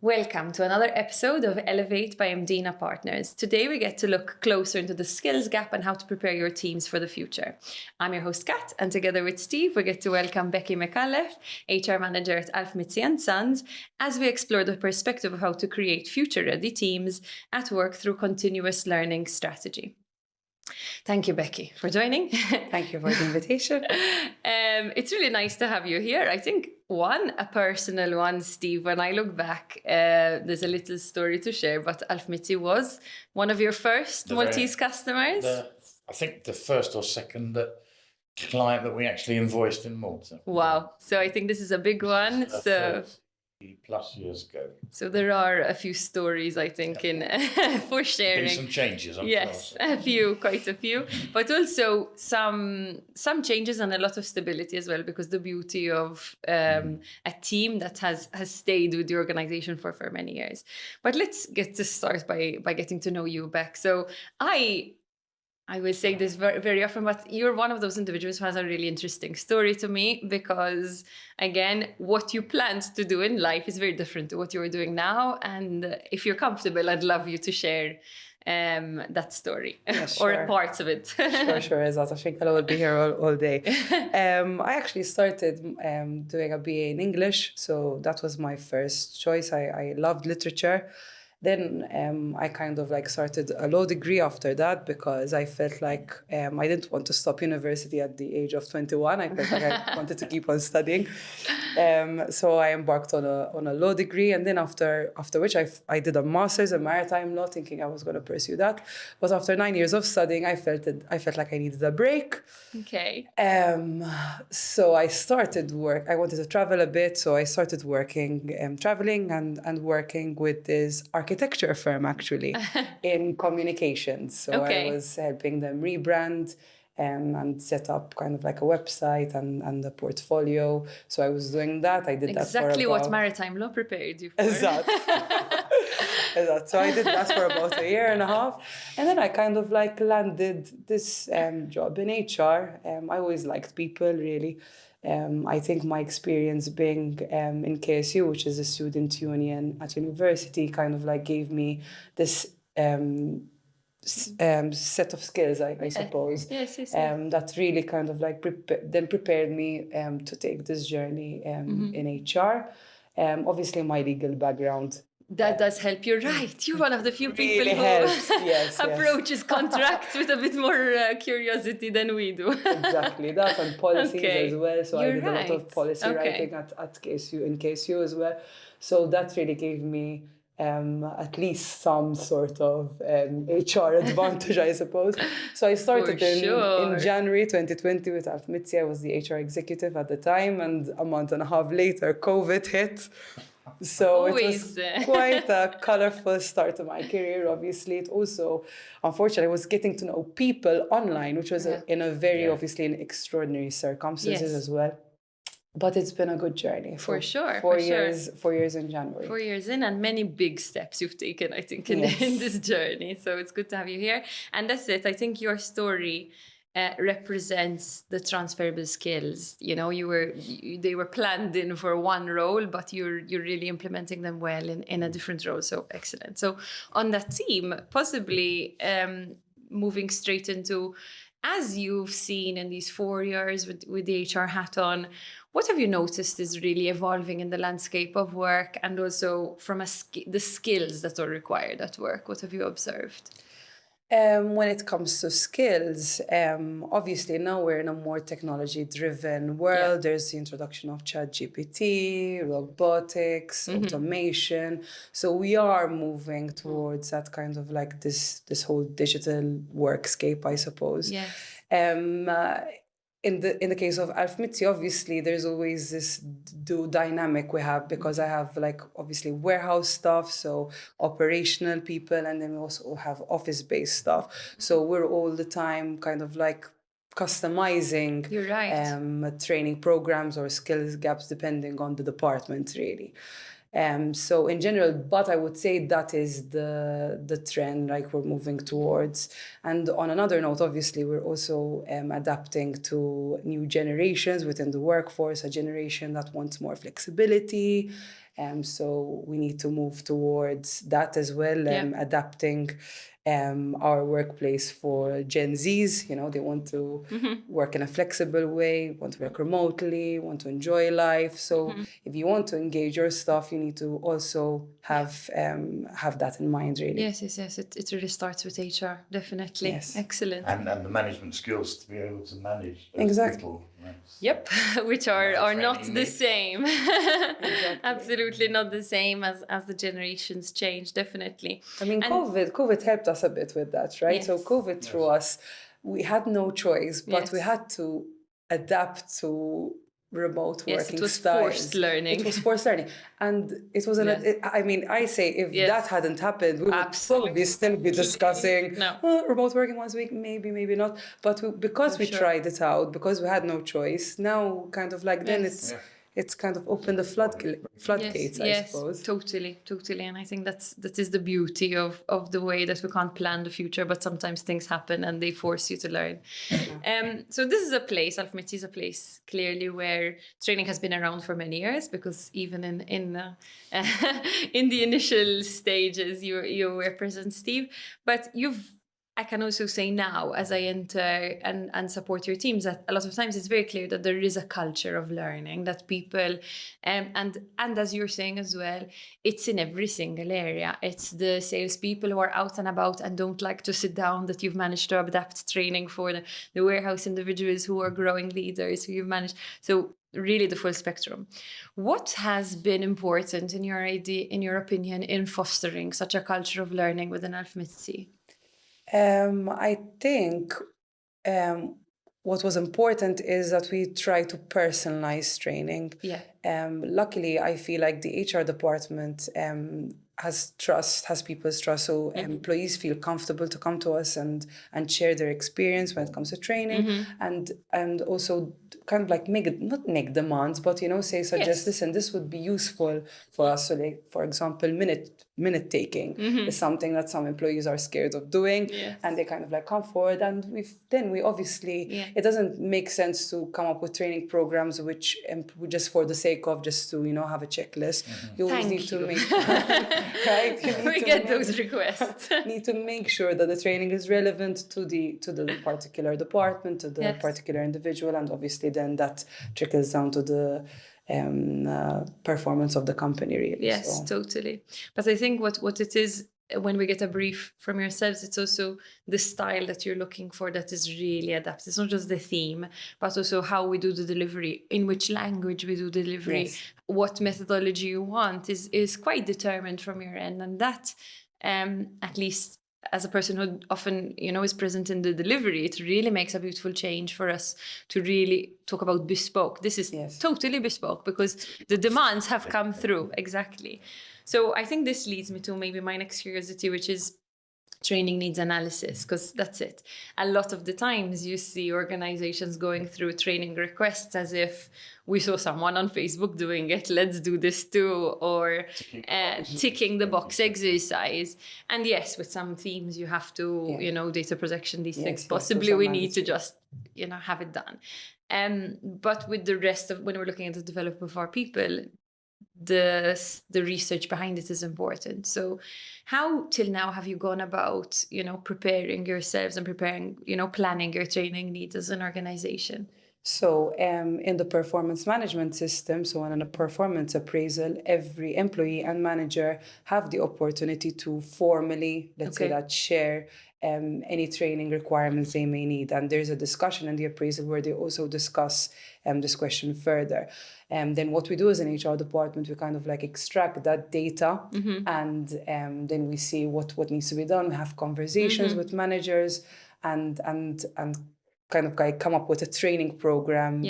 Welcome to another episode of ELEV8 by Mdina Partners. Today we get to look closer into the skills gap and how to prepare your teams for the future. I'm your host Kat, and together with Steve we get to welcome Rebecca Micallef, HR Manager at Mizzi Sons, as we explore the perspective of how to create future-ready teams at work through continuous learning strategy. Thank you, Becky, for joining. Thank you for the invitation. It's really nice to have you here. I think a personal one, Steve, when I look back, there's a little story to share, but Mizzi was one of your first Maltese customers. I think the first or second client that we actually invoiced in Malta. Wow. So I think this is a big one. So 30+ years ago. So there are a few stories, I think, in for sharing. Been some changes, yes, quite a few, but also some changes and a lot of stability as well, because the beauty of a team that has stayed with the organization for many years. But let's get to start by getting to know you, Beck. So I will say this very, very often, but you're one of those individuals who has a really interesting story to me, because, again, what you planned to do in life is very different to what you're doing now. And if you're comfortable, I'd love you to share that story, or parts of it. Sure, Azat. I think I will be here all day. I actually started doing a BA in English, so that was my first choice. I loved literature. Then I kind of started a law degree after that, because I felt like I didn't want to stop university at the age of 21. I felt like I wanted to keep on studying. So I embarked on a law degree, and then after which I did a master's in maritime law, thinking I was going to pursue that. But after 9 years of studying, I felt like I needed a break. Okay. So I started work. I wanted to travel a bit, so I started working, traveling and working with this architecture firm, actually, in communications. So I was helping them rebrand and set up kind of like a website and a portfolio. So I was doing that. I did that for exactly what maritime law prepared you for. Exactly. So I did that for about 1.5 years. And then I kind of landed this job in HR. I always liked people, really. I think my experience being in KSU, which is a student union at university, kind of gave me this set of skills, I suppose. Yes. That really kind of prepared me to take this journey in HR. Obviously, my legal background. That does help you, right? You're one of the few people really who helps. approaches contracts with a bit more curiosity than we do. Exactly, that, and policies as well. So I did a lot of policy writing at KSU, in KSU as well. So that really gave me at least some sort of HR advantage, I suppose. So I started in January 2020 with Mizzi. I was the HR executive at the time, and 1.5 months later, COVID hit. So it was quite a colorful start to my career. Obviously, it also, unfortunately, was getting to know people online, which was in a very obviously in extraordinary circumstances as well. But it's been a good journey. For sure. 4 years. 4 years in January. 4 years in, and many big steps you've taken, I think, in this journey. So it's good to have you here. And that's it. I think your story represents the transferable skills. You know, they were planned in for one role, but you're really implementing them well in a different role. So excellent. So on that theme, possibly moving straight into, as you've seen in these 4 years with the HR hat on, what have you noticed is really evolving in the landscape of work, and also from the skills that are required at work? What have you observed? When it comes to skills, obviously now we're in a more technology-driven world. There's the introduction of ChatGPT, robotics, automation. So we are moving towards that kind of this whole digital workscape, I suppose. Yes. In the case of Mizzi, obviously there's always this dynamic we have, because I have obviously warehouse staff, so operational people, and then we also have office-based staff. So we're all the time kind of customizing training programs or skills gaps depending on the department, really. So in general, but I would say that is the trend we're moving towards. And on another note, obviously, we're also adapting to new generations within the workforce, a generation that wants more flexibility, So we need to move towards that as well, adapting our workplace for Gen Zs. You know, they want to work in a flexible way, want to work remotely, want to enjoy life. So if you want to engage your staff, you need to also have that in mind, really. Yes. It really starts with HR, definitely. Yes. Excellent. And the management skills to be able to manage those Exactly. people. Right? Yep, which are not the needs. same. Exactly. Absolutely not the same as the generations change, definitely. I mean, COVID helped us a bit with that, right? Yes. So COVID threw us, we had no choice, but we had to adapt to remote working styles. Forced learning. It was forced learning. And it was I say, if that hadn't happened, we would probably still be discussing remote working once a week, maybe not. But because we tried it out, because we had no choice, now kind of like then it's kind of opened the floodgates, I suppose. Totally. And I think that is the beauty of the way that we can't plan the future, but sometimes things happen and they force you to learn. So this is a place, ALF-MITZI is a place clearly where training has been around for many years, because even in the initial stages you were present, Steve, but I can also say now, as I enter and support your teams, that a lot of times it's very clear that there is a culture of learning, that people, and as you're saying as well, it's in every single area. It's the salespeople who are out and about and don't like to sit down, that you've managed to adapt training for, the warehouse individuals who are growing leaders who you've managed. So really the full spectrum. What has been important in your opinion, in fostering such a culture of learning within ALF-MITZI? I think what was important is that we try to personalize training. Luckily, I feel like the HR department has people's trust, so employees feel comfortable to come to us and share their experience when it comes to training, and also kind of like not make demands, but suggest listen, this would be useful for us. So like, for example, minute taking is something that some employees are scared of doing, and they kind of like come forward, and we obviously it doesn't make sense to come up with training programs which just for the sake of just to have a checklist. You always need to make right. We get those requests. Need to make sure that the training is relevant to the particular department, to the particular individual, and obviously then that trickles down to the performance of the company, really. Yes, totally. But I think what it is, when we get a brief from yourselves, it's also the style that you're looking for that is really adapted. It's not just the theme, but also how we do the delivery, in which language we do delivery, what methodology you want is quite determined from your end. And that, at least as a person who often, is present in the delivery, it really makes a beautiful change for us to really talk about bespoke. This is totally bespoke because the demands have come through. Exactly. So I think this leads me to maybe my next curiosity, which is training needs analysis, because that's it. A lot of the times you see organizations going through training requests as if we saw someone on Facebook doing it, let's do this too, or ticking the box exercise. And yes, with some themes you have to, data protection, these things, possibly we need to just, have it done. But with the rest of, when we're looking at the development of our people, the research behind it is important. So how till now have you gone about, preparing yourselves and planning your training needs as an organization? So in the performance management system, so in a performance appraisal, every employee and manager have the opportunity to formally, say that, share any training requirements they may need. And there's a discussion in the appraisal where they also discuss this question further. And then what we do as an HR department, we kind of like extract that data and then we see what needs to be done. We have conversations with managers and kind of like come up with a training program,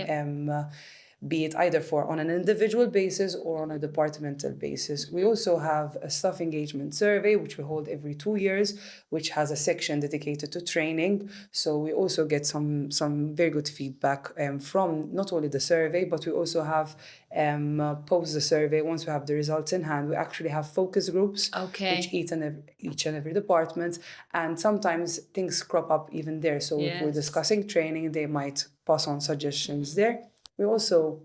be it either on an individual basis or on a departmental basis. We also have a staff engagement survey, which we hold every 2 years, which has a section dedicated to training. So we also get some very good feedback from not only the survey, but we also have post the survey. Once we have the results in hand, we actually have focus groups, which each and every department, and sometimes things crop up even there. So if we're discussing training, they might pass on suggestions there. We also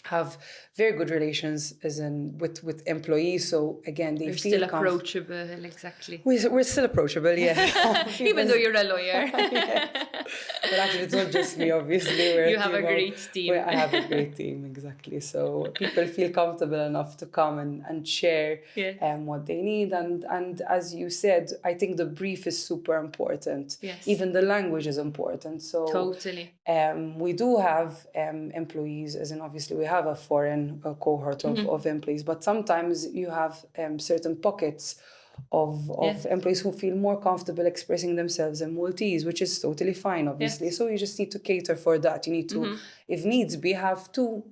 have very good relations as in with employees. So again, they You're feel still approachable, exactly. We're still approachable, yeah. Even though you're a lawyer. Yes. But actually, it's not just me, obviously. You have a great team. I have a great team, exactly. So people feel comfortable enough to come and share what they need. And as you said, I think the brief is super important. Yes. Even the language is important. So totally. We do have employees, as in obviously we have a foreign cohort of employees, but sometimes you have certain pockets of employees who feel more comfortable expressing themselves in Maltese, which is totally fine, obviously. So you just need to cater for that. You need to, if needs be, have two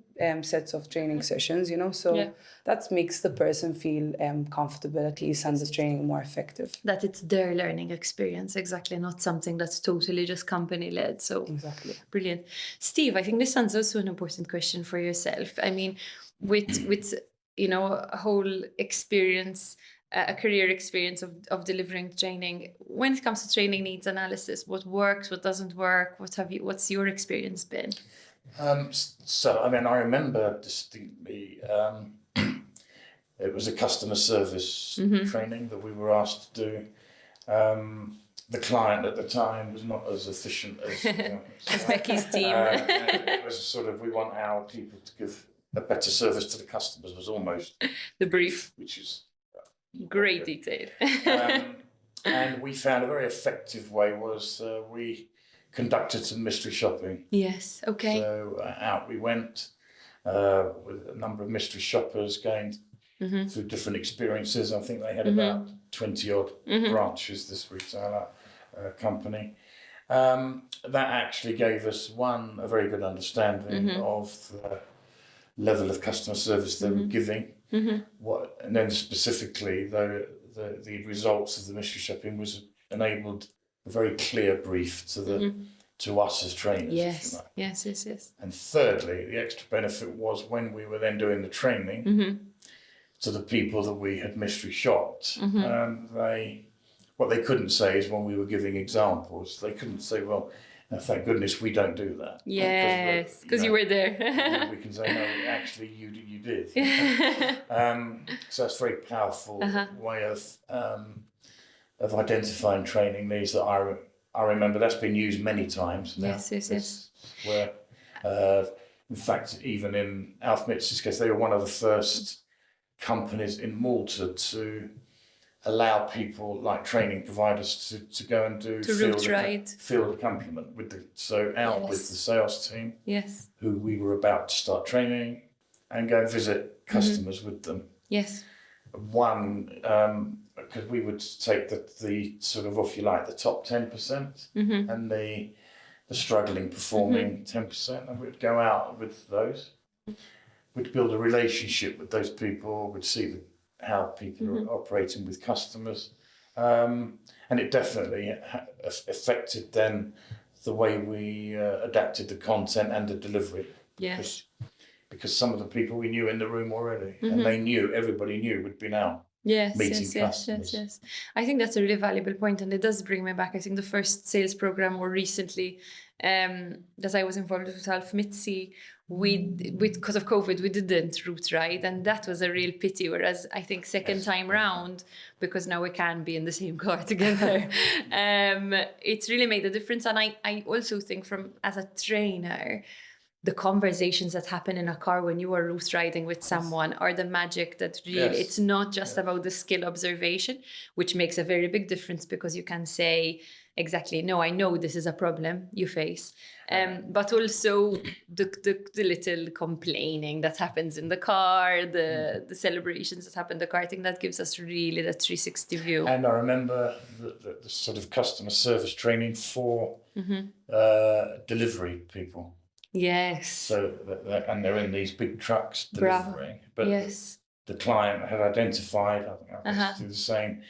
sets of training sessions, you know, so that makes the person feel comfortable at least, and the training more effective. That it's their learning experience, exactly, not something that's totally just company led. So exactly. Brilliant. Steve, I think this one's also an important question for yourself. I mean, with you know, a whole experience, a career experience of delivering training, when it comes to training needs analysis, what works, what doesn't work, what's your experience been? So, I mean, I remember distinctly, it was a customer service training that we were asked to do. The client at the time was not as efficient as, as Becky's team. It was sort of, we want our people to give a better service to the customers, was almost the brief, which is great detail. And we found a very effective way was we conducted some mystery shopping. Yes, okay. So out we went with a number of mystery shoppers going through different experiences. I think they had about 20 odd branches, this retailer company. That actually gave us a very good understanding of the level of customer service they were giving. And then specifically, the results of the mystery shopping was enabled a very clear brief to us as trainers. Yes, yes. And thirdly, the extra benefit was when we were then doing the training to the people that we had mystery shopped, what they couldn't say is when we were giving examples, they couldn't say, well, thank goodness we don't do that. Yes, because you were there. We can say, no, actually you did. So it's a very powerful way of identifying training needs that I remember. That's been used many times now. Yes. Where, in fact, even in Alf Mitzi's case, they were one of the first companies in Malta to allow people like training providers to go and do field accompaniment with the sales team, who we were about to start training, and go and visit customers with them. Yes. One, because we would take the sort of, if you like, the top 10% and the struggling performing 10%, and we'd go out with those. We'd build a relationship with those people. We'd see how people are operating with customers, and it definitely affected then the way we adapted the content and the delivery. Yes. Because some of the people we knew in the room already, and everybody knew we'd been out meeting customers. Yes. I think that's a really valuable point, and it does bring me back. I think the first sales program more recently that I was involved with Alf Mitzi, because of COVID, we didn't route ride, and that was a real pity. Whereas I think second time round, because now we can be in the same car together, it's really made a difference. And I also think as a trainer, the conversations that happen in a car when you are route riding with someone are the magic that really, it's not just about the skill observation, which makes a very big difference, because you can say, exactly, no, I know this is a problem you face. But also the little complaining that happens in the car, the celebrations that happen in the car, I think that gives us really that 360 view. And I remember the sort of customer service training for delivery people. Yes. So, and they're in these big trucks delivering. But the client had identified, I think I do the same,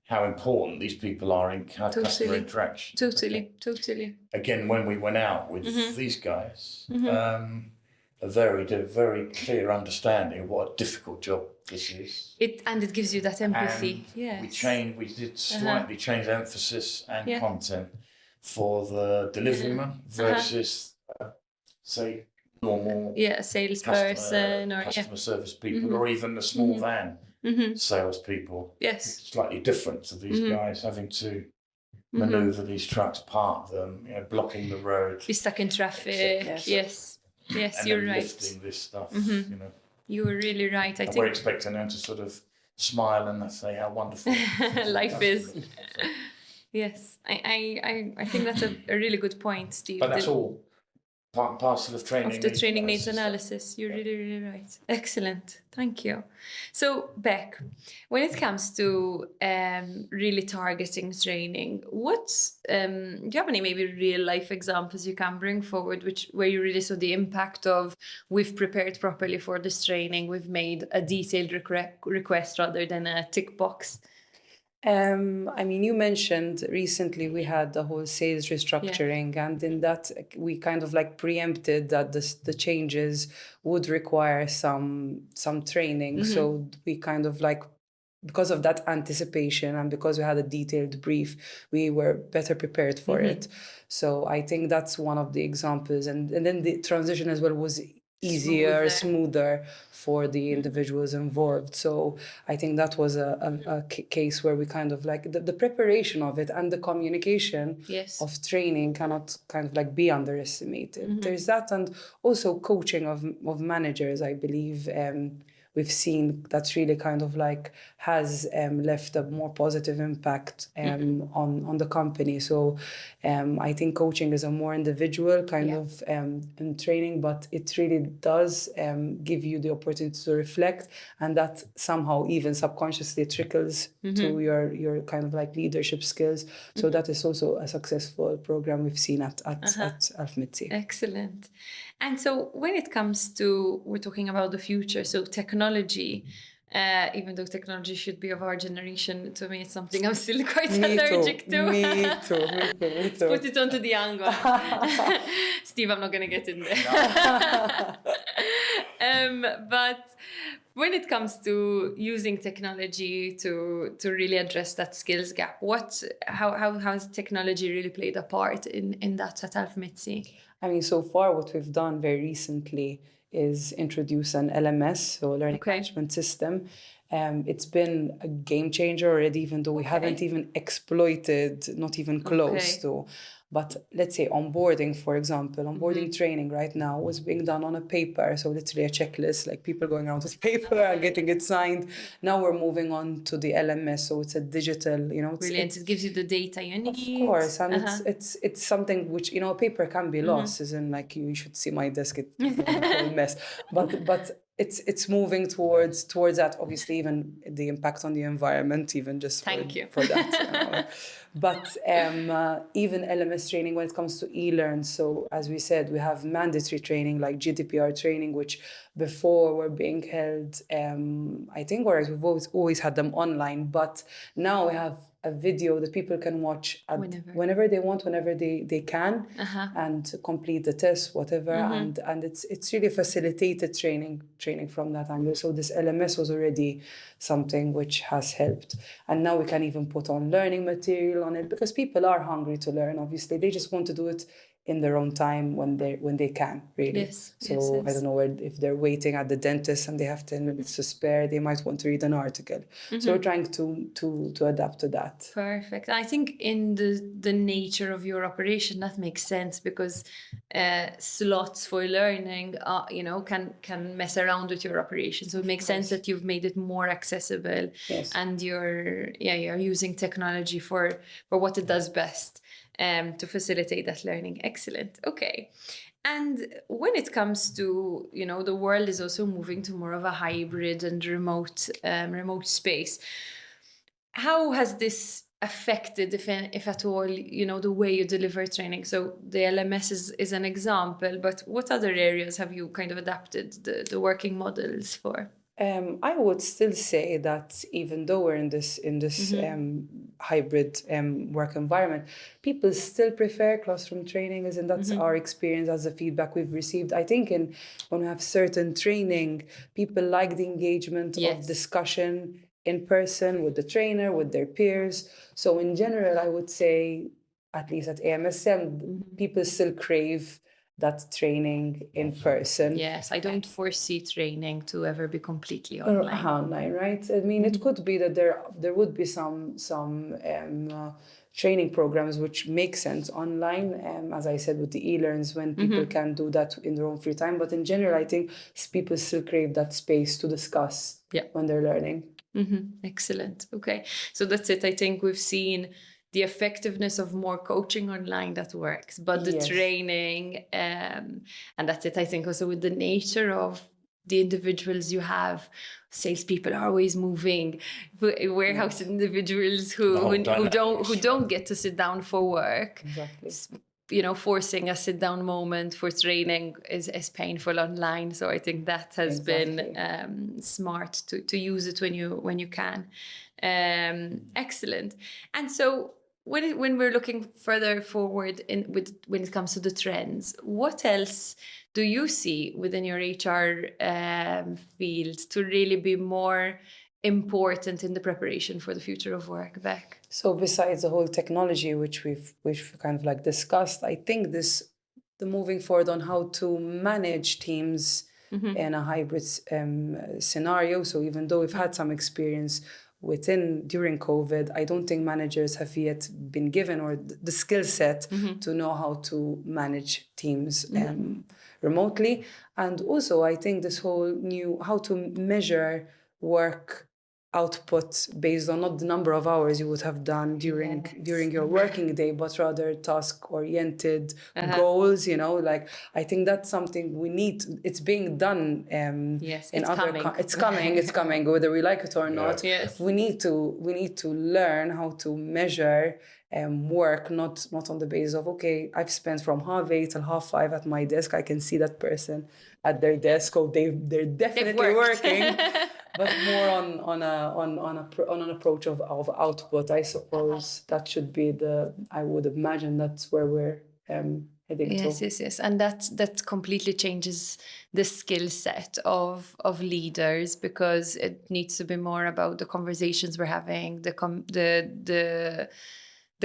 how important these people are in customer interaction. Totally. Again, when we went out with these guys, a very clear understanding of what a difficult job this is. It gives you that empathy. And we did slightly change emphasis and content for the deliveryman versus say normal salesperson customer service people, or even the small van salespeople. Yes. It's slightly different to these guys having to maneuver these trucks, park them, blocking the road. Be stuck in traffic. Yes, and you're right. Lifting this stuff, You were really right. I think we're expecting them to sort of smile and say how wonderful life is. Yes, I think that's a really good point, Steve. But that's all part and parcel of training. Of the training needs analysis. You're really, really right. Excellent. Thank you. So, Beck, when it comes to really targeting training, do you have any maybe real life examples you can bring forward where you really saw the impact of we've prepared properly for this training, we've made a detailed request rather than a tick box? I mean, you mentioned recently we had the whole sales restructuring, and in that we kind of like preempted that the changes would require some training. So we kind of like, because of that anticipation and because we had a detailed brief, we were better prepared for it. So I think that's one of the examples. And then the transition as well was easier, smoother for the individuals involved. So I think that was a case where we kind of like the preparation of it and the communication of training cannot kind of like be underestimated. There's that, and also coaching of managers, I believe. We've seen that's really kind of like has left a more positive impact on the company. So I think coaching is a more individual kind of training, but it really does give you the opportunity to reflect, and that somehow even subconsciously trickles to your kind of like leadership skills. So that is also a successful program we've seen at ELEV8 Mizzi. Excellent. And so when it comes to, we're talking about the future, so technology, even though technology should be of our generation, to me it's something I'm still quite allergic to. Me too. Put it onto the angle. Steve, I'm not going to get in there. But when it comes to using technology to really address that skills gap, how has technology really played a part in that at ELEV8 Mizzi? I mean, so far what we've done very recently is introduce an LMS, so learning management system. It's been a game changer already, even though we haven't even exploited, not even close to. But let's say onboarding, for example, training right now was being done on a paper. So literally a checklist, like people going around with paper and getting it signed. Now we're moving on to the LMS. So it's a digital, Brilliant. It gives you the data you need. Of course. And it's something which, paper can be lost. Isn't like you should see my desk, it's a whole mess. But it's moving towards that. Obviously, even the impact on the environment, even just for that. But even LMS training when it comes to e-learn. So as we said, we have mandatory training like GDPR training, which before were being held, I think, whereas we've always had them online. But now we have a video that people can watch whenever they want, whenever they can, and complete the test, whatever. And it's really facilitated training from that angle. So this LMS was already something which has helped. And now we can even put on learning material on it, because people are hungry to learn. Obviously, they just want to do it in their own time when they can, really. Yes. I don't know if they're waiting at the dentist and they have 10 minutes to spare, they might want to read an article. So we're trying to adapt to that. Perfect. I think in the nature of your operation, that makes sense, because slots for learning, can mess around with your operation. So it makes sense that you've made it more accessible, and you're using technology for what it does best. To facilitate that learning. Excellent. Okay. And when it comes to, the world is also moving to more of a hybrid and remote space. How has this affected, if at all, the way you deliver training? So the LMS is an example, but what other areas have you kind of adapted the working models for? I would still say that even though we're in this hybrid work environment, people still prefer classroom training, and that's our experience as the feedback we've received. I think when we have certain training, people like the engagement of discussion in person with the trainer, with their peers. So in general, I would say, at least at AMSM, people still crave that training in person. Yes, I don't foresee training to ever be completely online. Online, right? I mean, it could be that there would be some training programs which make sense online, as I said, with the e-learns, when people can do that in their own free time. But in general, I think people still crave that space to discuss when they're learning. Excellent. Okay, so that's it. I think we've seen the effectiveness of more coaching online that works, but the training, and that's it. I think also with the nature of the individuals you have, salespeople are always moving, warehouse individuals who don't get to sit down for work. Exactly. You know, forcing a sit-down moment for training is painful online. So I think that has been smart to use it when you can. Excellent. And so when we're looking further forward when it comes to the trends, what else do you see within your HR field to really be more important in the preparation for the future of work, Beck? So besides the whole technology, which we've kind of like discussed, I think the moving forward on how to manage teams in a hybrid scenario. So even though we've had some experience during COVID, I don't think managers have yet been given or the skill set to know how to manage teams remotely. And also, I think this whole how to measure work output based on not the number of hours you would have done during your working day, but rather task-oriented goals. You know, like I think that's something we need. It's being done. It's coming, whether we like it or not. Yes. We need to learn how to measure work, not on the basis of, okay, I've spent from 8:30 till 5:30 at my desk. I can see that person at their desk. Oh, they're definitely working. But more on an approach of output, I suppose. That should be I would imagine that's where we're heading to. Yes. And that completely changes the skill set of leaders, because it needs to be more about the conversations we're having, the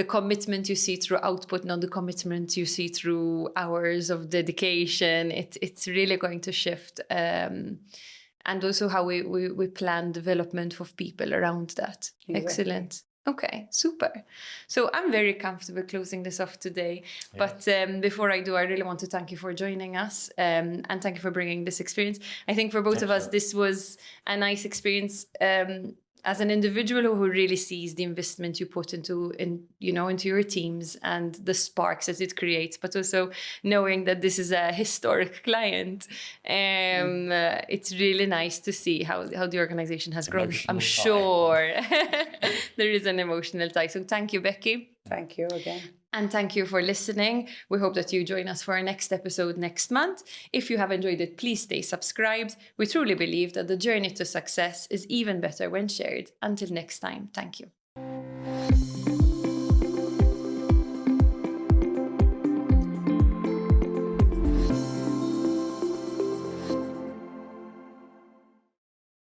commitment you see through output, not the commitment you see through hours of dedication. It's really going to shift. And also how we plan development of people around that. Exactly. Excellent. Okay, super. So I'm very comfortable closing this off today. Yeah. But before I do, I really want to thank you for joining us and thank you for bringing this experience. I think for both of us, this was a nice experience as an individual who really sees the investment you put into your teams and the sparks that it creates, but also knowing that this is a historic client. It's really nice to see how the organization has grown. I'm sure there is an emotional tie. So thank you, Becky. Thank you again. And thank you for listening. We hope that you join us for our next episode next month. If you have enjoyed it, please stay subscribed. We truly believe that the journey to success is even better when shared. Until next time, thank you.